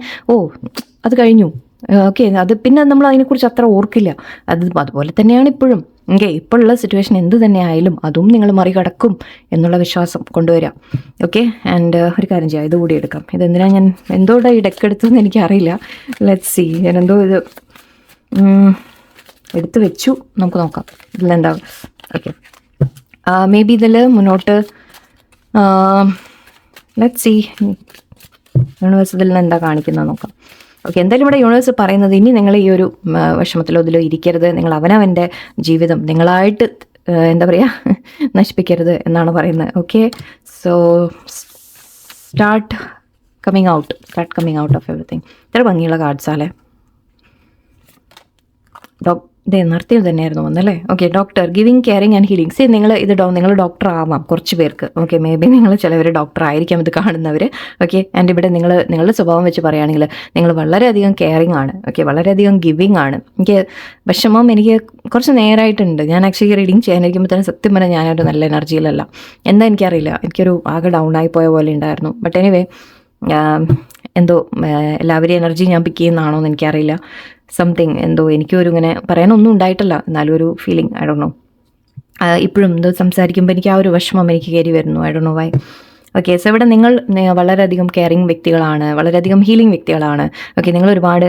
അത് കഴിഞ്ഞു. ഓക്കെ, അത് പിന്നെ നമ്മൾ അതിനെക്കുറിച്ച് അത്ര ഓർക്കില്ല. അതുപോലെ തന്നെയാണ് ഇപ്പോഴും. ഓക്കെ, ഇപ്പോഴുള്ള സിറ്റുവേഷൻ എന്ത് തന്നെ ആയാലും അതും നിങ്ങൾ മറികടക്കും എന്നുള്ള വിശ്വാസം കൊണ്ടുവരാം. ഓക്കെ, ആൻഡ് ഒരു കാര്യം ചെയ്യാം, ഇതുകൂടി എടുക്കാം. ഇതെന്തിനാ ഞാൻ എന്തോടെ ഈ ഡെക്ക് എടുത്തതെന്ന് എനിക്കറിയില്ല. ലെറ്റ്സ് സീ, ഞാൻ എന്തോ ഇത് എടുത്ത് വെച്ചു, നമുക്ക് നോക്കാം ഇതിലെന്താ. ഓക്കെ, മേ ബി ഇതിൽ മുന്നോട്ട് ലെറ്റ്സ് സീ യൂണിവേഴ്സ് ഇതിൽ നിന്ന് എന്താ കാണിക്കുന്നത് നോക്കാം. ഓക്കെ, എന്തായാലും ഇവിടെ യൂണിവേഴ്സ് പറയുന്നത്, ഇനി നിങ്ങൾ ഈ ഒരു വിഷമത്തിലോ ഇതിലോ ഇരിക്കരുത്, നിങ്ങൾ അവനവൻ്റെ ജീവിതം നിങ്ങളായിട്ട് എന്താ പറയുക നശിപ്പിക്കരുത് എന്നാണ് പറയുന്നത്. Okay, so start coming out of everything. ഇത്ര ഭംഗിയുള്ള കാർഡ്സാലേ. നിർത്തിയത് തന്നെയായിരുന്നു വന്നല്ലേ. Okay, doctor giving caring and healing. C, നിങ്ങൾ ഡോക്ടർ ആവാം കുറച്ച് പേർക്ക്. ഓക്കെ, മേ ബി നിങ്ങൾ ചിലവർ ഡോക്ടർ ആയിരിക്കാം ഇത് കാണുന്നവർ. ഓക്കെ, ആൻഡ് ഇവിടെ നിങ്ങളുടെ സ്വഭാവം വെച്ച് പറയുകയാണെങ്കിൽ നിങ്ങൾ വളരെയധികം കെയറിങ് ആണ്. ഓക്കെ, വളരെയധികം ഗിവിങ് ആണ്. എനിക്ക് കുറച്ച് നേരമായിട്ടുണ്ട്. ഞാൻ ആക്ച്വലി റീഡിങ് ചെയ്യാനിരിക്കുമ്പോൾ തന്നെ സത്യം പറഞ്ഞാൽ ഞാനൊരു നല്ല എനർജിയിലല്ല. എന്താ എനിക്കറിയില്ല, എനിക്കൊരു ആകെ ഡൗൺ ആയി പോയ പോലെ ഉണ്ടായിരുന്നു. ബട്ട് എനിവേ, എന്തോ എല്ലാവരെയും എനർജി ഞാൻ പിക്ക് ചെയ്യുന്നതാണോ എന്ന് എനിക്കറിയില്ല. സംതിങ് എന്തോ എനിക്കൊരു ഇങ്ങനെ പറയാനൊന്നും ഉണ്ടായിട്ടില്ല, എന്നാലും ഒരു ഫീലിംഗ്, ഐ ഡോണ്ട് നോ. ഇപ്പോഴും ഇത് സംസാരിക്കുമ്പോൾ എനിക്ക് ആ ഒരു വിഷമം എനിക്ക് കയറി വരുന്നു. I don't know why. Okay, so ഇവിടെ നിങ്ങൾ വളരെയധികം കെയറിങ് വ്യക്തികളാണ്, വളരെയധികം ഹീലിംഗ് വ്യക്തികളാണ്. ഓക്കെ, നിങ്ങൾ ഒരുപാട്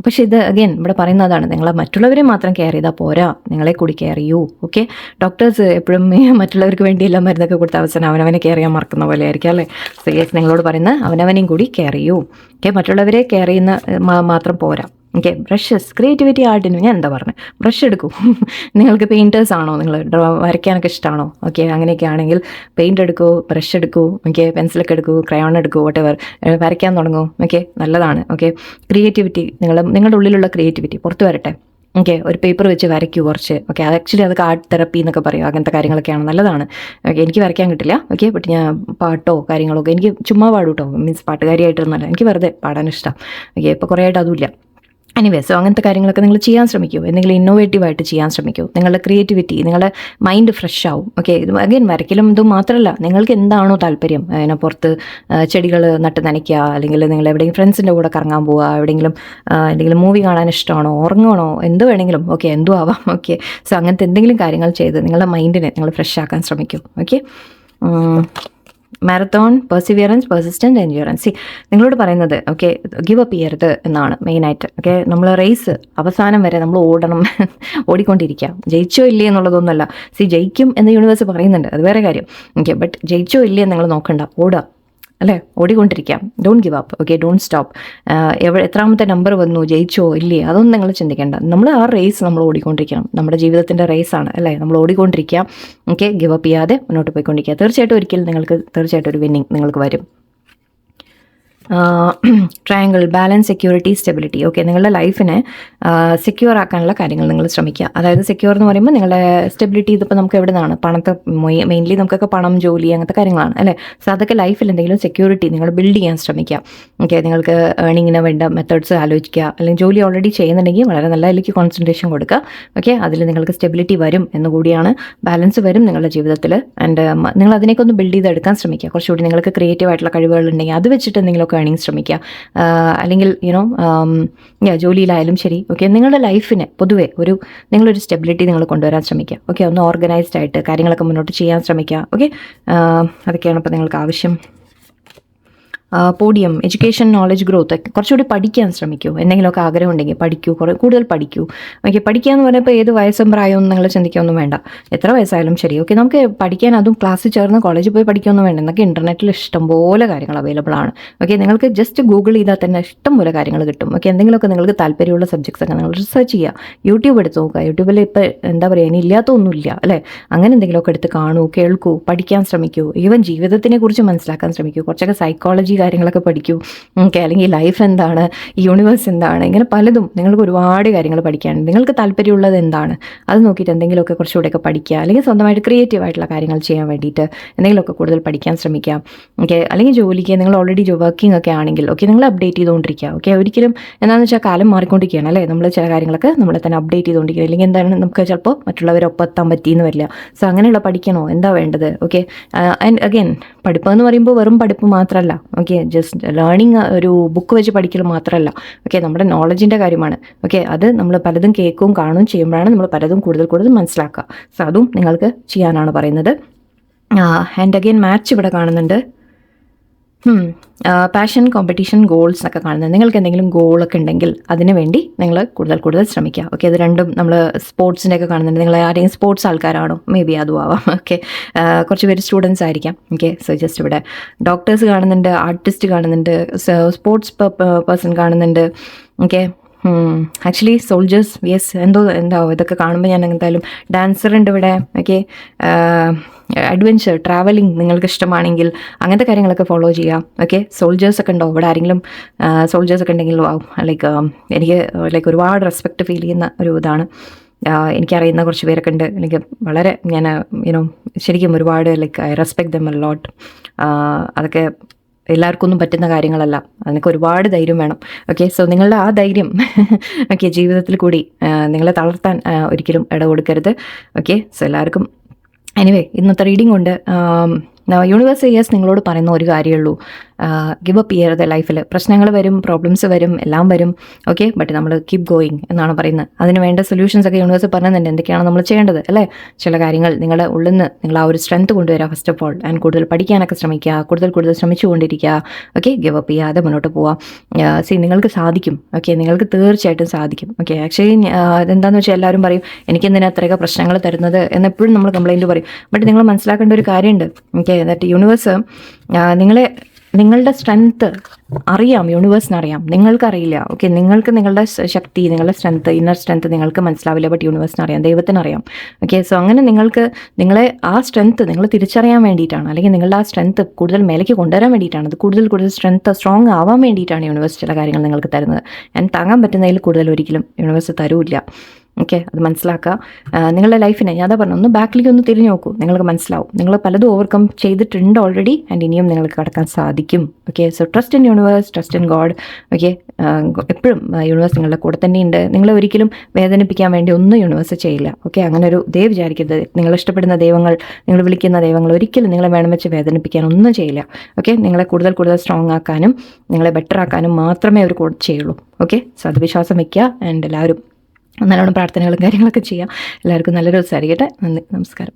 പക്ഷേ ഇത് അഗെയിൻ ഇവിടെ പറയുന്നതാണ്, നിങ്ങൾ മറ്റുള്ളവരെ മാത്രം കെയർ ചെയ്താൽ പോരാ, നിങ്ങളെ കൂടി കെയർ ചെയ്യൂ. ഓക്കെ, ഡോക്ടേഴ്സ് എപ്പോഴും മറ്റുള്ളവർക്ക് വേണ്ടി എല്ലാം മരുന്നൊക്കെ കൊടുത്ത അവസാനം അവനവനെ കെയർ ചെയ്യാൻ മറക്കുന്ന പോലെ ആയിരിക്കും അല്ലേ. സോ യെസ്, നിങ്ങളോട് പറയുന്ന അവനവനെയും കൂടി കെയർ ചെയ്യൂ. ഓക്കെ, മറ്റുള്ളവരെ കെയർ ചെയ്യുന്ന മാത്രം പോരാ. ഓക്കെ, ബ്രഷസ്, ക്രിയേറ്റിവിറ്റി ആർട്ടിന് ഞാൻ എന്താ പറഞ്ഞത്, ബ്രഷ് എടുക്കൂ. നിങ്ങൾക്ക് പെയിൻറ്റേഴ്സ് ആണോ, നിങ്ങൾ വരയ്ക്കാനൊക്കെ ഇഷ്ടമാണോ? ഓക്കെ, അങ്ങനെയൊക്കെ ആണെങ്കിൽ പെയിൻ്റ് എടുക്കൂ, ബ്രഷ് എടുക്കൂ, ഓക്കെ, പെൻസിലൊക്കെ എടുക്കൂ, ക്രയോൺ എടുക്കൂ, വോട്ടെവർ, വരയ്ക്കാൻ തുടങ്ങൂ. ഓക്കെ, നല്ലതാണ്. ഓക്കെ, ക്രിയേറ്റിവിറ്റി, നിങ്ങളുടെ ഉള്ളിലുള്ള ക്രിയേറ്റിവിറ്റി പുറത്ത് വരട്ടെ. ഓക്കെ, ഒരു പേപ്പർ വെച്ച് വരയ്ക്കൂ കുറച്ച്. ഓക്കെ, അത് ആക്ച്വലി അതൊക്കെ ആർട്ട് തെറപ്പി എന്നൊക്കെ പറയും, അങ്ങനത്തെ കാര്യങ്ങളൊക്കെയാണ്, നല്ലതാണ്. ഓക്കെ, എനിക്ക് വരയ്ക്കാൻ കിട്ടില്ല. ഓക്കെ, ബട്ട് ഞാൻ പാട്ടോ കാര്യങ്ങളൊക്കെ എനിക്ക് ചുമ്മാ പാടും കേട്ടോ, മീൻസ് പാട്ടുകാരിയായിട്ടൊന്നുമല്ല, എനിക്ക് വെറുതെ പാടാൻ ഇഷ്ടം. ഓക്കെ, ഇപ്പോൾ കുറേ ആയിട്ട് അതുമില്ല. എനിവേ, സോ അങ്ങനത്തെ കാര്യങ്ങളൊക്കെ നിങ്ങൾ ചെയ്യാൻ ശ്രമിക്കൂ, എന്തെങ്കിലും ഇന്നോവേറ്റീവായിട്ട് ചെയ്യാൻ ശ്രമിക്കൂ. നിങ്ങളുടെ ക്രിയേറ്റിവിറ്റി, നിങ്ങളുടെ മൈൻഡ് ഫ്രഷ് ആവും. ഓക്കെ, ഇത് അഗൈൻ വരയ്ക്കലും ഇതും മാത്രമല്ല, നിങ്ങൾക്ക് എന്താണോ താല്പര്യം, അതിനെ പുറത്ത് ചെടികൾ നട്ട് നനയ്ക്കുക, അല്ലെങ്കിൽ നിങ്ങൾ എവിടെയെങ്കിലും ഫ്രണ്ട്സിൻ്റെ കൂടെ കറങ്ങാൻ പോവുക, എന്തെങ്കിലും മൂവി കാണാൻ ഇഷ്ടമാണോ, ഉറങ്ങണോ, എന്ത് വേണമെങ്കിലും, ഓക്കെ, എന്തും ആവാം. ഓക്കെ, സോ അങ്ങനത്തെ എന്തെങ്കിലും കാര്യങ്ങൾ ചെയ്ത് നിങ്ങളുടെ മൈൻഡിനെ നിങ്ങൾ ഫ്രഷ് ആക്കാൻ ശ്രമിക്കൂ. Okay, marathon, perseverance, persistent, endurance. നിങ്ങളോട് പറയുന്നത് ഓക്കെ, ഗിവ് അപ്പ് ചെയ്യരുത് എന്നാണ് മെയിനായിട്ട്. ഓക്കെ, നമ്മൾ റേസ് അവസാനം വരെ നമ്മൾ ഓടണം, ഓടിക്കൊണ്ടിരിക്കാം. ജയിച്ചോ ഇല്ലേ എന്നുള്ളതൊന്നുമല്ല. ജയിക്കും എന്ന് യൂണിവേഴ്സ് പറയുന്നുണ്ട്, അത് വേറെ കാര്യം. ഓക്കെ, ബട്ട് ജയിച്ചോ ഇല്ലേ നിങ്ങൾ നോക്കണ്ട, ഓടുക അല്ലേ, ഓടിക്കൊണ്ടിരിക്കാം. Don't give up. Okay, don't stop. എത്രാമത്തെ നമ്പർ വന്നു, ജയിച്ചോ ഇല്ലേ, അതൊന്നും നിങ്ങൾ ചിന്തിക്കേണ്ട. നമ്മൾ ആ റേസ് നമ്മൾ ഓടിക്കൊണ്ടിരിക്കണം. നമ്മുടെ ജീവിതത്തിൻ്റെ റേസാണ് അല്ലേ, നമ്മൾ ഓടിക്കൊണ്ടിരിക്കുക. ഓക്കെ, ഗിവ് അപ്പ് ചെയ്യാതെ മുന്നോട്ട് പോയിക്കൊണ്ടിരിക്കുക. തീർച്ചയായിട്ടും ഒരിക്കലും നിങ്ങൾക്ക് തീർച്ചയായിട്ടും ഒരു വിന്നിങ് നിങ്ങൾക്ക് വരും. Triangle, balance, security, stability. Okay, നിങ്ങളുടെ ലൈഫിനെ സെക്യൂർ ആക്കാനുള്ള കാര്യങ്ങൾ നിങ്ങൾ ശ്രമിക്കുക. അതായത് സെക്യൂർ എന്ന് പറയുമ്പോൾ നിങ്ങളുടെ സ്റ്റെബിലിറ്റി, ഇതിപ്പോൾ നമുക്ക് എവിടെ നിന്നാണ്, പണത്തെ മെയിൻലി നമുക്കൊക്കെ പണം, ജോലി, അങ്ങനത്തെ കാര്യങ്ങളാണ് അല്ലേ. സോ അതൊക്കെ ലൈഫിൽ എന്തെങ്കിലും സെക്യൂരിറ്റി നിങ്ങൾ ബിൽഡ് ചെയ്യാൻ ശ്രമിക്കുക. ഓക്കെ, നിങ്ങൾക്ക് ഏർണിങ്ങിന് വേണ്ട മെത്തേഡ്സ് ആലോചിക്കുക, അല്ലെങ്കിൽ ജോലി ഓൾറെഡി ചെയ്യുന്നുണ്ടെങ്കിൽ വളരെ നല്ല അതിലേക്ക് കോൺസെൻട്രേഷൻ കൊടുക്കുക. ഓക്കെ, അതിൽ നിങ്ങൾക്ക് സ്റ്റെബിലിറ്റി വരും എന്നുകൂടിയാണ്, ബാലൻസ് വരും നിങ്ങളുടെ ജീവിതത്തിൽ. ആൻഡ് നിങ്ങൾ അതിനേക്ക് ഒന്ന് ബിൽഡ് ചെയ്തെടുക്കാൻ ശ്രമിക്കുക. കുറച്ചുകൂടി നിങ്ങൾക്ക് ക്രിയേറ്റീവ് ആയിട്ടുള്ള കഴിവുകൾ ഉണ്ടെങ്കിൽ അത് വെച്ചിട്ട് എന്തെങ്കിലുമൊക്കെ ഏർണിങ് ശ്രമിക്കുക. അല്ലെങ്കിൽ ജോലിയിലായാലും ശരി. ഓക്കെ, നിങ്ങളുടെ ലൈഫിന് പൊതുവെ നിങ്ങളൊരു സ്റ്റെബിലിറ്റി നിങ്ങൾ കൊണ്ടുവരാൻ ശ്രമിക്കുക. ഓക്കെ, ഒന്ന് ഓർഗനൈസ്ഡ് ആയിട്ട് കാര്യങ്ങളൊക്കെ മുന്നോട്ട് ചെയ്യാൻ ശ്രമിക്കുക. ഓക്കെ, അതൊക്കെയാണ് ഇപ്പോൾ നിങ്ങൾക്ക് ആവശ്യം. Podium, education, knowledge growth. കുറച്ചുകൂടി പഠിക്കാൻ ശ്രമിക്കൂ. എന്തെങ്കിലുമൊക്കെ ആഗ്രഹം ഉണ്ടെങ്കിൽ പഠിക്കൂ, കൂടുതൽ പഠിക്കൂ. ഓക്കെ, പഠിക്കുക എന്ന് പറഞ്ഞപ്പോൾ ഏത് വയസ്സും പ്രായവും നിങ്ങൾ ചിന്തിക്കൊന്നും വേണ്ട, എത്ര വയസ്സായാലും ശരി. ഓക്കെ, നമുക്ക് പഠിക്കാൻ, അതും ക്ലാസ്സിൽ ചേർന്ന് കോളേജിൽ പോയി പഠിക്കുകയൊന്നും വേണ്ട. എന്നൊക്കെ ഇൻ്റർനെറ്റിൽ ഇഷ്ടംപോലെ കാര്യങ്ങൾ അവൈലബിൾ ആണ്. ഓക്കെ, നിങ്ങൾക്ക് ജസ്റ്റ് ഗൂഗിൾ ചെയ്താൽ തന്നെ ഇഷ്ടംപോലെ കാര്യങ്ങൾ കിട്ടും. ഓക്കെ, എന്തെങ്കിലുമൊക്കെ നിങ്ങൾക്ക് താല്പര്യമുള്ള സബ്ജക്ട്സ് ഒക്കെ നിങ്ങൾ റിസർച്ച് ചെയ്യുക, യൂട്യൂബ് എടുത്ത് നോക്കുക. യൂട്യൂബിൽ ഇപ്പോൾ എന്താ പറയുക, ഇനി ഇല്ലാത്തൊന്നുമില്ല അല്ലേ. അങ്ങനെ എന്തെങ്കിലുമൊക്കെ എടുത്ത് കാണൂ, കേൾക്കൂ, പഠിക്കാൻ ശ്രമിക്കൂ. ഈവൻ ജീവിതത്തിനെ കുറിച്ച് മനസ്സിലാക്കാൻ ശ്രമിക്കൂ. കുറച്ചൊക്കെ സൈക്കോളജി കാര്യങ്ങളൊക്കെ പഠിക്കൂ. ഓക്കെ, അല്ലെങ്കിൽ ലൈഫ് എന്താണ്, ഈ യൂണിവേഴ്സ് എന്താണ്, ഇങ്ങനെ പലതും നിങ്ങൾക്ക് ഒരുപാട് കാര്യങ്ങൾ പഠിക്കാനുണ്ട്. നിങ്ങൾക്ക് താല്പര്യമുള്ളത് എന്താണ് അത് നോക്കിയിട്ട് എന്തെങ്കിലുമൊക്കെ കുറച്ചുകൂടെയൊക്കെ പഠിക്കുക. അല്ലെങ്കിൽ സ്വന്തമായിട്ട് ക്രിയേറ്റീവ് ആയിട്ടുള്ള കാര്യങ്ങൾ ചെയ്യാൻ വേണ്ടിയിട്ട് എന്തെങ്കിലുമൊക്കെ കൂടുതൽ പഠിക്കാൻ ശ്രമിക്കാം. ഓക്കെ, അല്ലെങ്കിൽ ജോലിക്ക് നിങ്ങൾ ഓൾറെഡി വർക്കിംഗ് ഒക്കെ ആണെങ്കിൽ ഓക്കെ, നിങ്ങൾ അപ്ഡേറ്റ് ചെയ്തുകൊണ്ടിരിക്കുക. ഓക്കെ, ഒരിക്കലും എന്താണെന്ന് വെച്ചാൽ കാലം മാറിക്കൊണ്ടിരിക്കുകയാണ് അല്ലേ. നമ്മൾ ചില കാര്യങ്ങളൊക്കെ നമ്മളെ തന്നെ അപ്ഡേറ്റ് ചെയ്തുകൊണ്ടിരിക്കുക. അല്ലെങ്കിൽ എന്താണ്, നമുക്ക് ചിലപ്പോൾ മറ്റുള്ളവരൊപ്പം എത്താൻ പറ്റിയെന്ന് വരില്ല. സോ അങ്ങനെയുള്ള പഠിക്കണോ, എന്താ വേണ്ടത്. ഓക്കെ, ആൻഡ് അഗെയിൻ പഠിപ്പ് എന്ന് പറയുമ്പോൾ വെറും പഠിപ്പ് മാത്രമല്ല. ഓക്കെ, ജസ്റ്റ് ലേണിങ് ഒരു ബുക്ക് വെച്ച് പഠിക്കൽ മാത്രമല്ല. ഓക്കെ, നമ്മുടെ നോളജിൻ്റെ കാര്യമാണ്. ഓക്കെ, അത് നമ്മൾ പലതും കേൾക്കുകയും കാണുകയും ചെയ്യുമ്പോഴാണ് നമ്മൾ പലതും കൂടുതൽ മനസ്സിലാക്കുക. സോ അതും നിങ്ങൾക്ക് ചെയ്യാനാണ് പറയുന്നത്. ആൻഡ് അഗെയിൻ മാച്ച് ഇവിടെ കാണുന്നുണ്ട്. പാഷൻ, കോമ്പറ്റീഷൻ, ഗോൾസ് എന്നൊക്കെ കാണുന്നത്. നിങ്ങൾക്ക് എന്തെങ്കിലും ഗോളൊക്കെ ഉണ്ടെങ്കിൽ അതിന് വേണ്ടി നിങ്ങൾ കൂടുതൽ ശ്രമിക്കുക. ഓക്കെ, ഇത് രണ്ടും നമ്മൾ സ്പോർട്സിൻ്റെ ഒക്കെ കാണുന്നുണ്ട്. നിങ്ങൾ ആരെങ്കിലും സ്പോർട്സ് ആൾക്കാരാണോ, മേ ബി അതും ആവാം. ഓക്കെ, കുറച്ച് പേര് സ്റ്റുഡൻസ് ആയിരിക്കാം. ഓക്കെ, സോ ജസ്റ്റ് ഇവിടെ ഡോക്ടേഴ്സ് കാണുന്നുണ്ട്, ആർട്ടിസ്റ്റ് കാണുന്നുണ്ട്, സ്പോർട്സ് പേഴ്സൺ കാണുന്നുണ്ട്. ഓക്കെ, ആക്ച്വലി സോൾജേഴ്സ്, യെസ്, എന്താവും ഇതൊക്കെ കാണുമ്പോൾ ഞാൻ എന്തായാലും ഡാൻസർ ഉണ്ട് ഇവിടെ. ഓക്കെ, അഡ്വെഞ്ചർ, ട്രാവലിംഗ് നിങ്ങൾക്ക് ഇഷ്ടമാണെങ്കിൽ അങ്ങനത്തെ കാര്യങ്ങളൊക്കെ ഫോളോ ചെയ്യാം. ഓക്കെ, സോൾജേഴ്സ് ഒക്കെ ഉണ്ടോ ഇവിടെ, ആരെങ്കിലും സോൾജേഴ്സ് ഒക്കെ ഉണ്ടെങ്കിൽ എനിക്ക് ഒരുപാട് റെസ്പെക്റ്റ് ഫീൽ ചെയ്യുന്ന ഒരു ഇതാണ്. എനിക്കറിയുന്ന കുറച്ച് പേരൊക്കെ ഉണ്ട്. എനിക്ക് വളരെ ഞാൻ ശരിക്കും ഒരുപാട് I respect them a lot. അതൊക്കെ എല്ലാവർക്കും ഒന്നും പറ്റുന്ന കാര്യങ്ങളല്ല, അതിനൊക്കെ ഒരുപാട് ധൈര്യം വേണം. ഓക്കെ, സോ നിങ്ങളുടെ ആ ധൈര്യം ഓക്കെ ജീവിതത്തിൽ കൂടി നിങ്ങളെ തളർത്താൻ ഒരിക്കലും ഇട കൊടുക്കരുത്. ഓക്കെ, സോ എല്ലാവർക്കും എനിവേ ഇന്നത്തെ റീഡിംഗ് കൊണ്ട് യൂണിവേഴ്സ് നിങ്ങളോട് പറയുന്ന ഒരു കാര്യമേ ഉള്ളൂ. ഗിവ് അപ്പ് ചെയ്യരുത് ലൈഫിൽ. പ്രശ്നങ്ങൾ വരും, പ്രോബ്ലംസ് വരും, എല്ലാം വരും. ഓക്കെ, ബട്ട് നമ്മൾ കീപ് ഗോയിങ് എന്നാണ് പറയുന്നത്. അതിന് വേണ്ട സൊല്യൂഷൻസ് ഒക്കെ യൂണിവേഴ്സ് പറയുന്നുണ്ട്, എന്തൊക്കെയാണ് നമ്മൾ ചെയ്യേണ്ടത് അല്ലേ. ചില കാര്യങ്ങൾ നിങ്ങളുടെ ഉള്ളിൽ നിന്ന് നിങ്ങൾ ആ ഒരു സ്ട്രെങ്ത് കൊണ്ടുവരിക ഫസ്റ്റ് ഓഫ് ഓൾ, ആൻഡ് കൂടുതൽ പഠിക്കാനൊക്കെ ശ്രമിക്കുക, കൂടുതൽ ശ്രമിച്ചുകൊണ്ടിരിക്കുക. ഓക്കെ, ഗിവ് അപ്പ് ചെയ്യാതെ മുന്നോട്ട് പോവാം. നിങ്ങൾക്ക് സാധിക്കും. ഓക്കെ, നിങ്ങൾക്ക് തീർച്ചയായിട്ടും സാധിക്കും. ഓക്കെ, ആക്ച്വലി അതെന്താണെന്ന് വെച്ചാൽ എല്ലാവരും പറയും എനിക്കെന്തിനാ അത്രയൊക്കെ പ്രശ്നങ്ങൾ തരുന്നത് എന്നെപ്പോഴും നമ്മൾ കംപ്ലൈൻറ്റ് പറയും. ബട്ട് നിങ്ങൾ മനസ്സിലാക്കേണ്ട ഒരു കാര്യമുണ്ട്. ഓക്കെ, ദാറ്റ് യൂണിവേഴ്സ് നിങ്ങളുടെ സ്ട്രെങ്ത്ത് അറിയാം, യൂണിവേഴ്സിന് അറിയാം, നിങ്ങൾക്കറിയില്ല. ഓക്കെ, നിങ്ങൾക്ക് നിങ്ങളുടെ ശക്തി, നിങ്ങളുടെ സ്ട്രെങ്ത്ത്, ഇന്നർ സ്ട്രെങ്ത്ത് നിങ്ങൾക്ക് മനസ്സിലാവില്ല, ബട്ട് യൂണിവേഴ്സിന് അറിയാം, ദൈവത്തിന് അറിയാം. ഓക്കെ, സോ അങ്ങനെ നിങ്ങളെ ആ സ്ട്രെങ്ത്ത് നിങ്ങൾ തിരിച്ചറിയാൻ വേണ്ടിയിട്ടാണ്, അല്ലെങ്കിൽ നിങ്ങളുടെ ആ സ്ട്രെങ്ത്ത് കൂടുതൽ മേലേക്ക് കൊണ്ടുവരാൻ വേണ്ടിയിട്ടാണ്, അത് കൂടുതൽ സ്ട്രോങ് ആവാൻ വേണ്ടിയിട്ടാണ് യൂണിവേഴ്സ് ചില കാര്യങ്ങൾ നിങ്ങൾക്ക് തരുന്നത്. ഞാൻ താങ്ങാൻ പറ്റുന്നതിൽ കൂടുതൽ ഒരിക്കലും യൂണിവേഴ്സ് തരൂല്ല. ഓക്കെ, അത് മനസ്സിലാക്കുക. നിങ്ങളുടെ ലൈഫിനെ ഞാൻ അതാ പറഞ്ഞു, ഒന്ന് ബാക്കിലേക്ക് ഒന്ന് തിരിഞ്ഞു നോക്കൂ, നിങ്ങൾക്ക് മനസ്സിലാവും. നിങ്ങൾ പലതും ഓവർകം ചെയ്തിട്ടുണ്ട് ഓൾറെഡി, ആൻഡ് ഇനിയും നിങ്ങൾക്ക് കടക്കാൻ സാധിക്കും. Okay, so trust in universe, trust in God. Okay, എപ്പോഴും യൂണിവേഴ്സ് നിങ്ങളുടെ കൂടെ തന്നെയുണ്ട്. നിങ്ങളെ ഒരിക്കലും വേദനിപ്പിക്കാൻ വേണ്ടി ഒന്നും യൂണിവേഴ്സ് ചെയ്യില്ല. ഓക്കെ, അങ്ങനെ ഒരു വിചാരിക്കരുത്. നിങ്ങൾ ഇഷ്ടപ്പെടുന്ന ദൈവങ്ങൾ, നിങ്ങൾ വിളിക്കുന്ന ദൈവങ്ങൾ ഒരിക്കലും നിങ്ങളെ വേണം വെച്ച് വേദനിപ്പിക്കാൻ ഒന്നും ചെയ്യില്ല. ഓക്കെ, നിങ്ങളെ കൂടുതൽ സ്ട്രോങ് ആക്കാനും നിങ്ങളെ ബെറ്റർ ആക്കാനും മാത്രമേ അവർ ചെയ്യുള്ളൂ. ഓക്കെ, സോ അത് വിശ്വാസം വയ്ക്കുക. ആൻഡ് എല്ലാവരും നല്ലോണം പ്രാർത്ഥനകളും കാര്യങ്ങളൊക്കെ ചെയ്യാം. എല്ലാവർക്കും നല്ലൊരു ദിവസമായിരിക്കട്ടെ. നന്ദി, നമസ്കാരം.